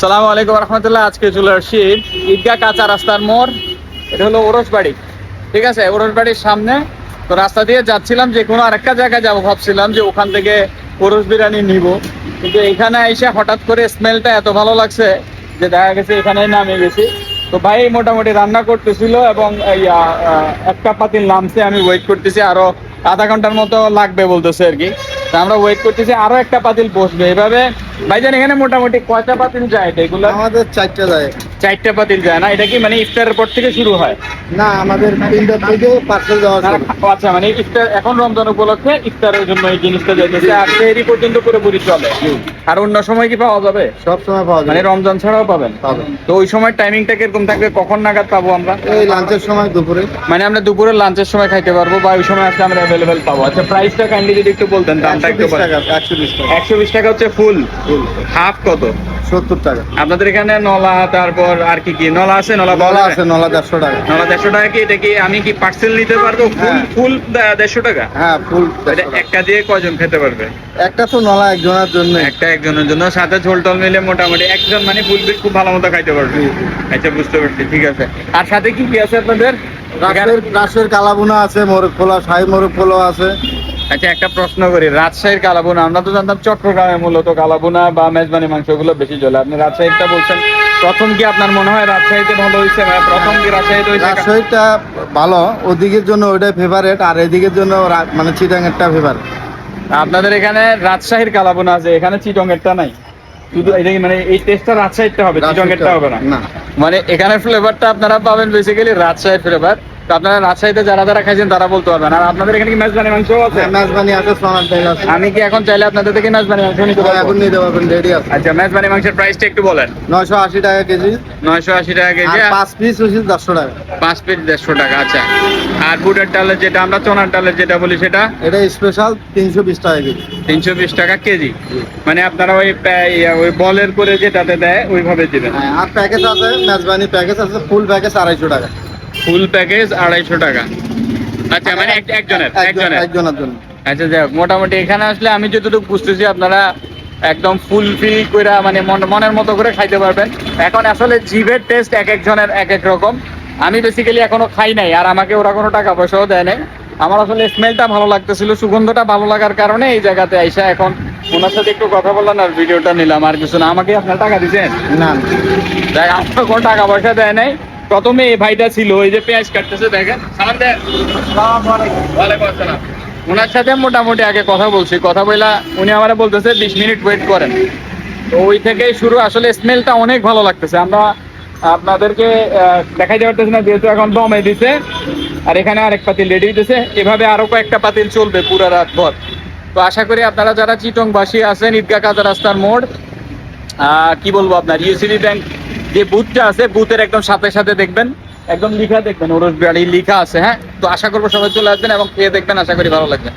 সালামু আলাইকুম রহমতুল্লাহ। আজকে চলে আসছি ঈদগাহ কাঁচা রাস্তার মোড়। এটা হলো ওরসবাড়ি, ঠিক আছে? ওরসবাড়ির সামনে। তো রাস্তা দিয়ে যাচ্ছিলাম, যে কোনো আরেকটা জায়গায় যাবো ভাবছিলাম, যে ওখান থেকে ওরস বিরিয়ানি নিব, কিন্তু এখানে এসে হঠাৎ করে স্মেলটা এত ভালো লাগছে যে দেখা গেছে এখানেই নামে গেছি। তো ভাই মোটামুটি রান্না করতেছিল এবং একটা পাতিল নামছে, আমি ওয়েট করতেছি, আরো আধা ঘন্টার মতো লাগবে বলতেছে আর কি। তা আমরা ওয়েট করতেছি, আরো একটা পাতিল বসবে এভাবে। ভাইজান এখানে মোটামুটি কয়টা পাতিল যায় এগুলো? আমাদের 4টা যায়। 4টা পাতিল যায় না? এটা কি মানে ইফতারের পর থেকে শুরু হয়? না, আমাদের 3টা থেকে পার্সেল দেওয়া না, শুরু। আচ্ছা, মানে ইফতার এখন রমজান উপলক্ষে ইফতারের জন্য এই জিনিসটা যাইতেছে, আর সেহরি পর্যন্ত পুরোপুরি চলে। আর অন্য সময় কি পাওয়া যাবে? সব সময় পাওয়া মানে যায়। রমজান ছাড়াও পাবেন? পাবেন। তো ওই সময় টাইমিংটা কিরকম থাকবে? কখন নাগাদ পাবো আমরা? এই লাঞ্চের সময় দুপুরে। মানে আমরা দুপুরের লাঞ্চের সময় খাইতে পারবো, বা ওই সময় আসলে আমরা অ্যাভেলেবেল পাবো? আচ্ছা, প্রাইসটা কাইন্ডলি যদি একটু বলতেন, দামটা একটু 120 টাকা, 120 টাকা। 120 টাকা হচ্ছে ফুল। হাফ কত? 70 টাকা। আপনাদের এখানে নলা, তারপর আর কি কি নলা আছে? নলা নলা আছে, নলা 150 টাকা। নলা 150 টাকা। কি এটা কি আমি কি পার্সেল নিতে পারবো? ফুল হ্যাঁ। ফুল 150 টাকা? হ্যাঁ, ফুল এটা 150 টাকা। একটা দিয়ে কয়জন খেতে পারবে? একটা তো নলা একজনের জন্য। একটা একজনের জন্য, সাথে ঝোল টোল মিলে মোটামুটি একজন মানে ফুল পিস খুব ভালো মতো খাইতে পারবে। আচ্ছা, বুঝতে পারছি, ঠিক আছে। আর সাথে কি কি আছে আপনাদের? রাসের কালাবুনা আছে, মোরগ পোলাও, শাহী মোরগ পোলাও আছে। আচ্ছা, একটা প্রশ্ন করি, রাজশাহীর কালাভুনা, আমরা তো জানতাম চট্টগ্রামে মূলত কালাভুনা বা মেজবানি মাংস গুলো বেশি চলে। আপনি রাজশাহীটা বলছেন, প্রথম কি আপনার মনে হয় রাজশাহীতে ভালো হয়েছে? মানে প্রথম কি রাজশাহীতে হয়েছে? রাজশাহীটা ভালো, ওদিকের জন্য ওইটাই ফেভারেট, আর এদিকের জন্য মানে চিটাঙেরটা ফেভারেট। আপনাদের এখানে রাজশাহীর কালাভুনা আছে, এখানে চিটংয়েরটা নাই? শুধু এটা কি মানে এই টেস্টটা রাজশাহীরটা হবে, চিটংয়েরটা হবে না? না, মানে এখানের ফ্লেভারটা আপনারা পাবেন বেসিক্যালি রাজশাহীর ফ্লেভার। তো আপনারা রাজশাহীতে যারা যারা খাইছেন তারা বলতে পারবেন। আর আপনাদের এখানে কি মেজবানি মাংস আছে? মেজবানি আছে, সোনার ডাল আছে। আমি কি এখন চাইলে আপনাদের থেকে মেজবানি মাংস নিতে পারবো? এখন নিতে পারবেন, রেডি আছে। আচ্ছা, মেজবানি মাংসের প্রাইসটা একটু বলেন। 980 টাকা কেজি। 980 টাকা কেজি। আর 5 পিস হচ্ছে 150 টাকা। 5 পিস 150 টাকা। আচ্ছা, আর বুটের ডালের যেটা আমরা চনার ডালের যেটা বলি সেটা এটা স্পেশাল 320 টাকা কেজি। 320 টাকা কেজি। মানে আপনারা ওই বলের করে যেটাতে দেয় ওইভাবে দিবেন? হ্যাঁ, আর প্যাকেজ আছে, মেজবানি প্যাকেজ আছে, ফুল প্যাকেজ 250 টাকা। ফুল প্যাকেজ 250 টাকা। আচ্ছা, মানে একজনের জন্য। আচ্ছা, যাই হোক, মোটামুটি এখানে আসলে আমি যতটুকু বুঝতেছি আপনারা একদম ফুল ফিল করে মানে মনের মতো করে খাইতে পারবেন। এখন আসলে জিভের টেস্ট এক একজনের এক এক রকম। আমি বেসিক্যালি এখনো খাই নাই, আর আমাকে ওরা কোনো টাকা পয়সাও দেয় নাই। আমার আসলে স্মেলটা ভালো লাগতেছিল, সুগন্ধটা ভালো লাগার কারণে এই জায়গাতে আইসা এখন ওনার সাথে একটু কথা বললাম আর ভিডিওটা নিলাম, আর কিছু না। আমাকে আপনার টাকা দিচ্ছেন? না, দেখ, আমার কোনো টাকা পয়সা দেয় নাই। প্রথমে এই ভাইটা ছিল, ওই যে পেঁয়াজ কাটতেছে, দেখেন। সালাম দেন। ওয়ালাইকুম আসসালাম। ওনার সাথে মোটামুটি আগে কথা বলছি, কথা বলা উনি আমার বলতেছে 20 মিনিট ওয়েট করেন। তো ওই থেকেই শুরু। আসলে স্মেলটা অনেক ভালো লাগতেছে। আমরা আপনাদেরকে দেখাইতে পারতেছি না যেহেতু এখন দমে দিছে, আর এখানে আরেক পাতিল রেডি হইতেছে। এভাবে আরো কয়েকটা পাতিল চলবে পুরা রাত ভর। তো আশা করি আপনারা যারা চিটংবাসী আছেন, ঈদগাহ কাঁচা রাস্তার মোড়, কি বলবো, আপনার ইউসিবি ব্যাংক যে বুথটা আছে, বুথের একদম সাথে সাথে দেখবেন একদম লিখা দেখবেন ওরসবাড়ি লিখা আছে। হ্যাঁ, তো আশা করবো সবাই চলে আসবেন এবং খেয়ে দেখবেন, আশা করি ভালো লাগবে।